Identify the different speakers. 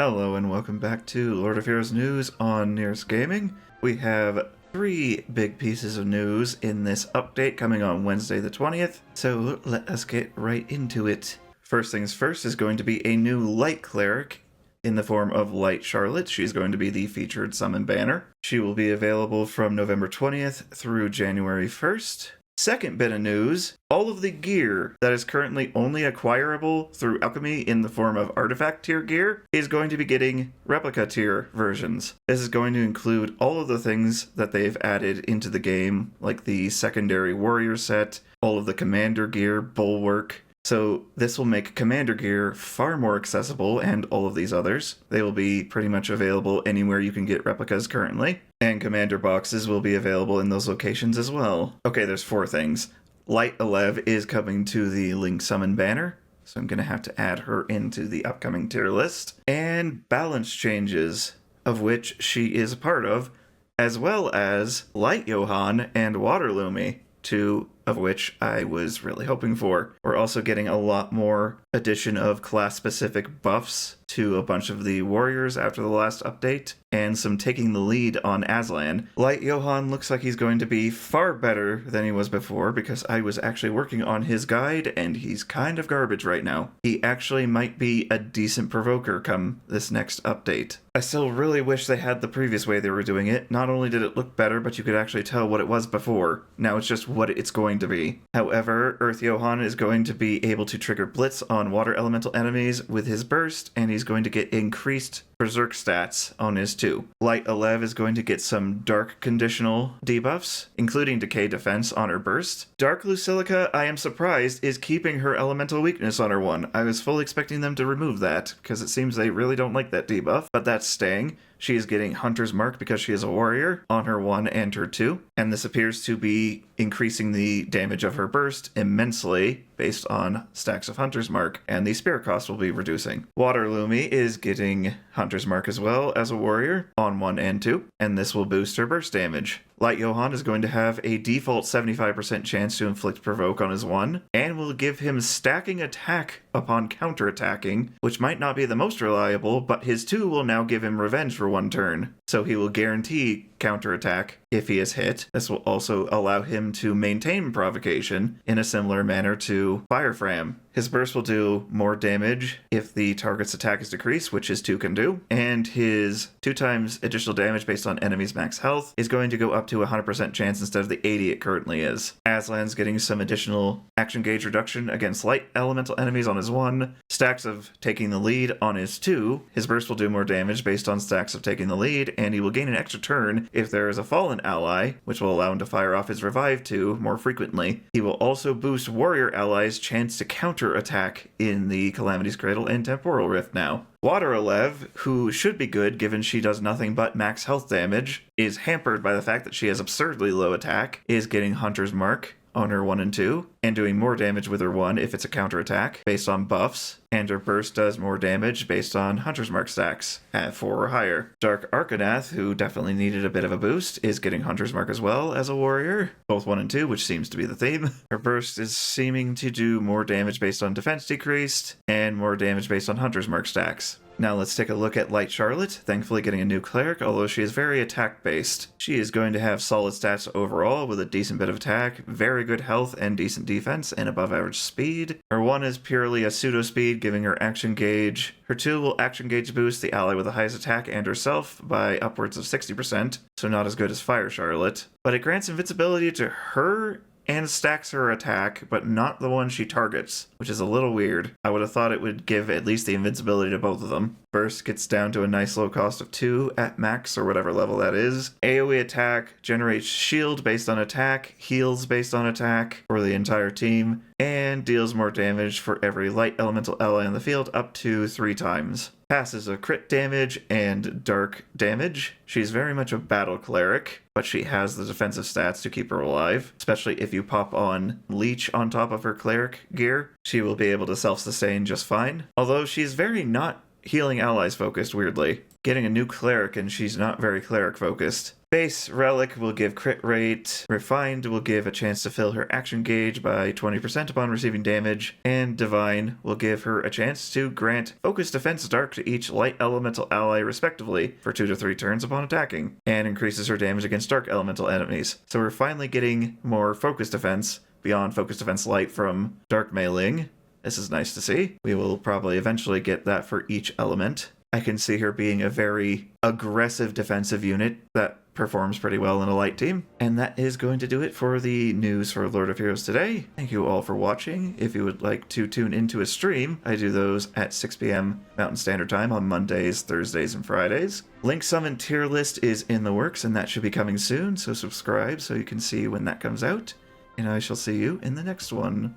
Speaker 1: Hello and welcome back to Lord of Heroes News on Nyris Gaming. We have 3 big pieces of news in this update coming on Wednesday the 20th, so let us get right into it. First things first is going to be a new Light Cleric in the form of Light Charlotte. She's going to be the featured summon banner. She will be available from November 20th through January 1st. Second bit of news, all of the gear that is currently only acquirable through alchemy in the form of artifact tier gear is going to be getting replica tier versions. This is going to include all of the things that they've added into the game, like the secondary warrior set, all of the commander gear, bulwark. So this will make commander gear far more accessible, and all of these others. They will be pretty much available anywhere you can get replicas currently. And commander boxes will be available in those locations as well. Okay, there's 4 things. Light Alev is coming to the Link Summon banner, so I'm going to have to add her into the upcoming tier list. And balance changes, of which she is a part of, as well as Light Johann and Waterloomy, 2 of which I was really hoping for. We're also getting a lot more addition of class-specific buffs to a bunch of the warriors after the last update, and some taking the lead on Aslan. Light Johann looks like he's going to be far better than he was before, because I was actually working on his guide, and he's kind of garbage right now. He actually might be a decent provoker come this next update. I still really wish they had the previous way they were doing it. Not only did it look better, but you could actually tell what it was before. Now it's just what it's going to be. However, Earth Johann is going to be able to trigger Blitz on water elemental enemies with his burst, and he's going to get increased Berserk stats on his 2. Light Alev is going to get some dark conditional debuffs, including Decay Defense on her burst. Dark Lucilica, I am surprised, is keeping her elemental weakness on her 1. I was fully expecting them to remove that, because it seems they really don't like that debuff, but that's staying. She is getting Hunter's Mark because she is a warrior on her 1 and her 2, and this appears to be increasing the damage of her burst immensely based on stacks of Hunter's Mark, and the spirit cost will be reducing. Waterloomy is getting Hunter's Mark as well as a warrior on 1 and 2, and this will boost her burst damage. Light Johann is going to have a default 75% chance to inflict provoke on his 1, and will give him stacking attack upon counterattacking, which might not be the most reliable, but his 2 will now give him revenge for 1 turn, so he will guarantee counterattack if he is hit. This will also allow him to maintain provocation in a similar manner to Firefram. His burst will do more damage if the target's attack is decreased, which his 2 can do, and his 2 times additional damage based on enemy's max health is going to go up to 100% chance instead of the 80 it currently is. Aslan's getting some additional action gauge reduction against light elemental enemies on his 1, stacks of taking the lead on his 2. His burst will do more damage based on stacks of taking the lead, and he will gain an extra turn if there is a fallen ally, which will allow him to fire off his revive 2 more frequently. He will also boost warrior allies' chance to counter attack in the Calamity's Cradle and Temporal Rift now. Water Alev, who should be good given she does nothing but max health damage, is hampered by the fact that she has absurdly low attack, is getting Hunter's Mark on her 1 and 2, and doing more damage with her 1 if it's a counterattack based on buffs, and her burst does more damage based on Hunter's Mark stacks at 4 or higher. Dark Arcanath, who definitely needed a bit of a boost, is getting Hunter's Mark as well as a warrior, both 1 and 2, which seems to be the theme. Her burst is seeming to do more damage based on defense decreased, and more damage based on Hunter's Mark stacks. Now let's take a look at Light Charlotte, thankfully getting a new cleric, although she is very attack-based. She is going to have solid stats overall with a decent bit of attack, very good health and decent defense, and above average speed. Her 1 is purely a pseudo-speed, giving her action gauge. Her 2 will action gauge boost the ally with the highest attack and herself by upwards of 60%, so not as good as Fire Charlotte. But it grants invincibility to her and stacks her attack, but not the one she targets, which is a little weird. I would have thought it would give at least the invincibility to both of them. Burst gets down to a nice low cost of 2 at max, or whatever level that is. AoE attack generates shield based on attack, heals based on attack for the entire team, and deals more damage for every light elemental ally in the field up to 3 times. Passes a crit damage and dark damage. She's very much a battle cleric, but she has the defensive stats to keep her alive, especially if you pop on Leech on top of her cleric gear. She will be able to self-sustain just fine. Although she's very not healing allies focused, weirdly. Getting a new Cleric, and she's not very Cleric focused. Base Relic will give crit rate. Refined will give a chance to fill her action gauge by 20% upon receiving damage. And Divine will give her a chance to grant Focus Defense Dark to each light elemental ally respectively for 2 to 3 turns upon attacking. And increases her damage against dark elemental enemies. So we're finally getting more Focus Defense beyond Focus Defense Light from Dark Meleeing. This is nice to see. We will probably eventually get that for each element. I can see her being a very aggressive defensive unit that performs pretty well in a light team. And that is going to do it for the news for Lord of Heroes today. Thank you all for watching. If you would like to tune into a stream, I do those at 6 p.m. Mountain Standard Time on Mondays, Thursdays, and Fridays. Link Summon tier list is in the works, and that should be coming soon, so subscribe so you can see when that comes out. And I shall see you in the next one.